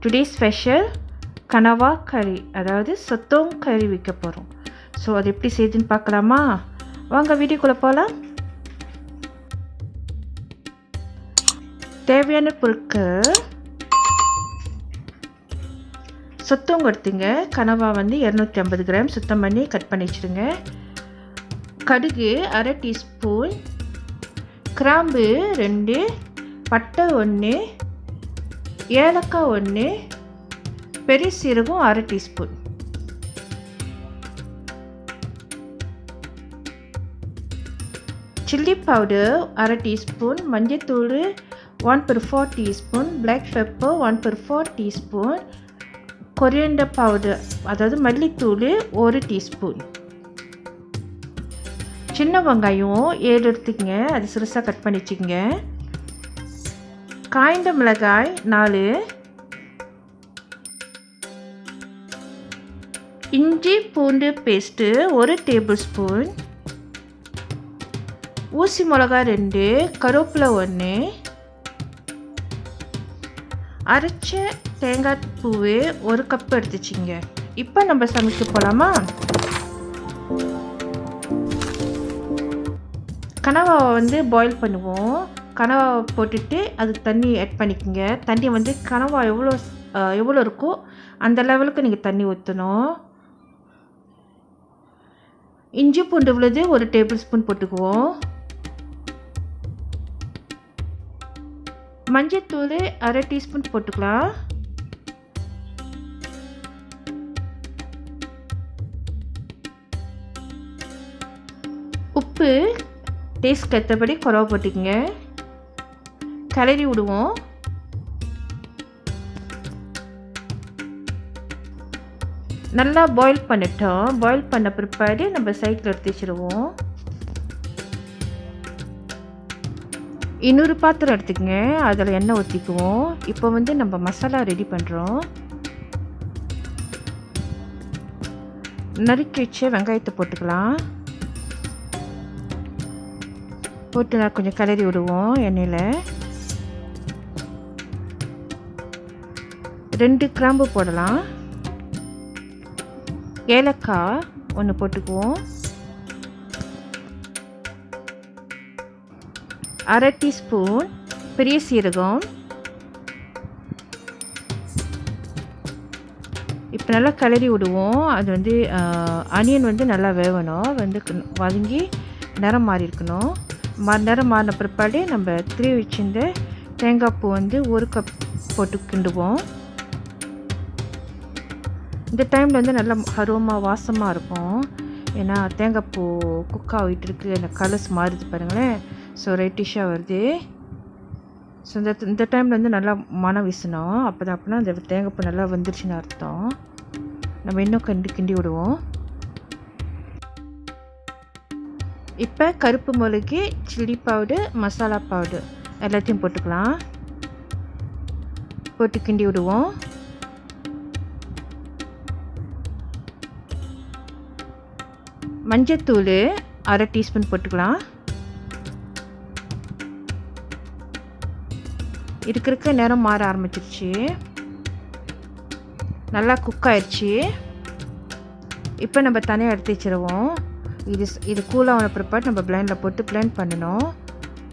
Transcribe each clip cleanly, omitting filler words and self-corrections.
Today special கனவா கறி, அதாவது சொத்தோங் கறி வைக்க போகிறோம். ஸோ அது எப்படி செய்யுதுன்னு பார்க்கலாமா? வாங்க வீடியோக்குள்ளே போகலாம். தேவையான பொருட்கள்: சொத்தோங்க எடுத்துங்க. கனவா வந்து 250 கிராம் சுத்தம் பண்ணி கட் பண்ணி வச்சுருங்க. கடுகு 1/2 டீஸ்பூன், கிராம்பு 2, பட்டை 1, ஏலக்காய் 1, பெரிய சீரகம் 1/2 டீஸ்பூன். சில்லி பவுடர் 1/2 டீஸ்பூன், மஞ்சத்தூள் 1/4 teaspoon, black pepper 1/4 teaspoon, coriander powder அதாவது மல்லித்தூள் 1 டீஸ்பூன். சின்ன வெங்காயம் 7 எடுத்துக்கங்க, அது சிறுசாக கட் பண்ணி வச்சுக்கோங்க. காய்ந்த மிளகாய் 4, இஞ்சி பூண்டு பேஸ்ட்டு 1 டேபிள் ஸ்பூன், ஊசி மிளகா 2, கருவேப்பிலை 1, அரைச்ச தேங்காய் பூவு 1 கப் எடுத்துச்சிங்க. இப்போ நம்ம சமைக்க போகலாமா? கனவாவை வந்து பாயில் பண்ணுவோம். கனவாவை போட்டுட்டு அதுக்கு தண்ணி ஆட் பண்ணிக்கோங்க. தண்ணி வந்து கனவா எவ்வளோ இருக்கோ அந்த லெவலுக்கு நீங்கள் தண்ணி ஊற்றணும். இஞ்சி பூண்டு விழுது 1 டேபிள் ஸ்பூன் போட்டுக்குவோம். மஞ்சத்தூள் 1/2 டீஸ்பூன் போட்டுக்கலாம். உப்பு டேஸ்ட்க்கு ஏற்றபடி குறவை போட்டுக்கங்க. கிளறி விடுவோம். நல்லா பாயில் பண்ணிட்டோம். பாயில் பண்ண பிற்பாடு நம்ம சைடில் எடுத்து வச்சுருவோம். இன்னொரு பாத்திரம் எடுத்துக்கங்க, அதில் எண்ணெய் ஊற்றிக்குவோம். இப்போ வந்து நம்ம மசாலா ரெடி பண்ணுறோம். நறுக்கி வச்ச வெங்காயத்தை போட்டுக்கலாம். போட்டு நான் கொஞ்சம் கிளறி விடுவோம் எண்ணெயில். 2 கிராம்பு போடலாம். ஏலக்காய் 1 போட்டுக்குவோம். 1/2 டீஸ்பூன் பெரிய சீரகம். இப்போ நல்லா கிளறி விடுவோம். அது வந்து ஆனியன் வந்து நல்லா வேகணும், வந்து வதங்கி நிறம் மாறி இருக்கணும். நிறம் மாறின பிற்பாடு நம்ம திருவி வச்சிருந்த தேங்காய் பூ வந்து 1 கப் போட்டு கிண்டுவோம். இந்த டைமில் வந்து நல்லா அரோமா வாசமாக இருக்கும். ஏன்னா தேங்காய் பூ குக் ஆகிட்டு இருக்குது, அந்த கலர்ஸ் மாறுது பாருங்களேன். ஸோ ரெட்டிஷாக வருது. ஸோ இந்த டைமில் வந்து நல்லா மனம் வீசணும். அப்படின்னா அந்த தேங்காய் பூ நல்லா வந்துருச்சுன்னு அர்த்தம். நம்ம இன்னும் கிண்டி விடுவோம். இப்போ கருப்பு மிளகு, சில்லி பவுடர், மசாலா பவுடர் எல்லாத்தையும் போட்டுக்கலாம். போட்டு கிண்டி விடுவோம். மஞ்சத்தூள் 1/2 டீஸ்பூன் போட்டுக்கலாம். இருக்க நேரம் மாற ஆரம்பிச்சிருச்சு, நல்லா குக் ஆயிடுச்சு. இப்போ நம்ம தனியாக எடுத்து வச்சுருவோம். இது கூலான பிற்பாடு நம்ம பிளெண்டில் போட்டு பிளெண்ட் பண்ணணும்.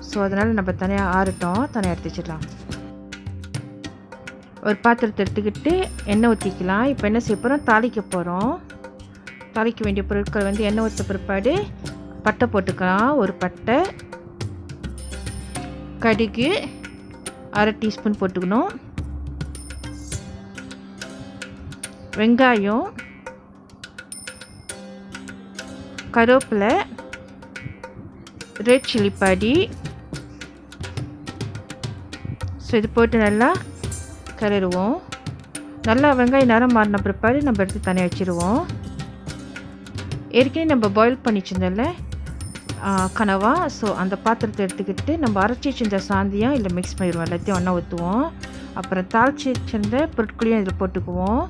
ஸோ அதனால் நம்ம தனியாக ஆறட்டும், தனியாக எடுத்து வச்சிடலாம். ஒரு பாத்திரத்தை எடுத்துக்கிட்டு எண்ணெய் ஊற்றிக்கலாம். இப்போ என்ன செய்ய போகிறோம்? தாளிக்க போகிறோம். தாளிக்க வேண்டிய பொருட்கள் வந்து எண்ணெய் ஊற்ற பிற்பாடு பட்டை போட்டுக்கலாம். 1 பட்டை, கடுகு 1/2 டீஸ்பூன் போட்டுக்கணும். வெங்காயம், கருவேப்பிலை, ரெட் சில்லி பொடி. ஸோ இது போட்டு நல்லா கிளறுவோம். நல்லா வெங்காயம் நிறம் மாறின பிற்பாடு நம்ம எடுத்து தனியாக வச்சுருவோம். ஏற்கனவே நம்ம பாயில் பண்ணி வச்சிருந்தோம்ல கனவா, ஸோ அந்த பாத்திரத்தை எடுத்துக்கிட்டு நம்ம அரைச்சி வச்சிருந்த சாந்தியம் இல்லை மிக்ஸ் பண்ணிடுவோம். எல்லாத்தையும் ஒன்றா ஊற்றுவோம். அப்புறம் தாளிச்சி வச்சிருந்த பொருட்களையும் இதில் போட்டுக்குவோம்.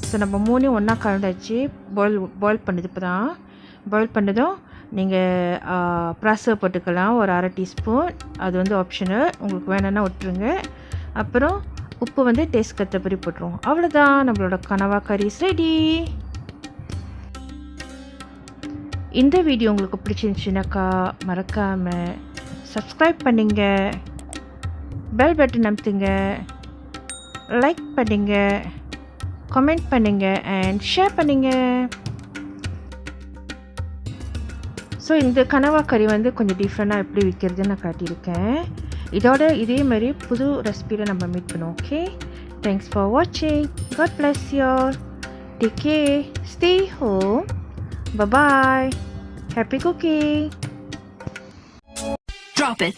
ஸோ நம்ம 3 ஒன்றா கலந்தாச்சு. பாயில் பண்ணது இப்போ தான் பாயில் பண்ணதும் நீங்கள் ப்ராசர் போட்டுக்கலாம். ஒரு 1/2 டீஸ்பூன், அது வந்து ஆப்ஷனல், உங்களுக்கு வேணும்னா விட்டுருங்க. அப்புறம் உப்பு வந்து டேஸ்ட் கத்தபடி போட்டுருவோம். அவ்வளோதான், நம்மளோட கனவா கறி ரெடி. இந்த வீடியோ உங்களுக்கு பிடிச்சிருந்துச்சுனாக்கா மறக்காமல் சப்ஸ்கிரைப் பண்ணுங்க, பெல் பட்டன் அமுத்துங்க, லைக் பண்ணுங்க, கமெண்ட் பண்ணுங்க அண்ட் ஷேர் பண்ணுங்க. ஸோ இந்த கனவா கறி வந்து கொஞ்சம் டிஃப்ரெண்ட்டாக எப்படி விற்கிறதுன்னு நான் காட்டியிருக்கேன். இதே மாதிரி புது ரெசிபியில் நம்ம மீட் பண்ணுவோம். ஓகே, தேங்க்ஸ் ஃபார் வாட்சிங். God bless you all. Take care, stay home, bye bye, happy cooking. Drop it.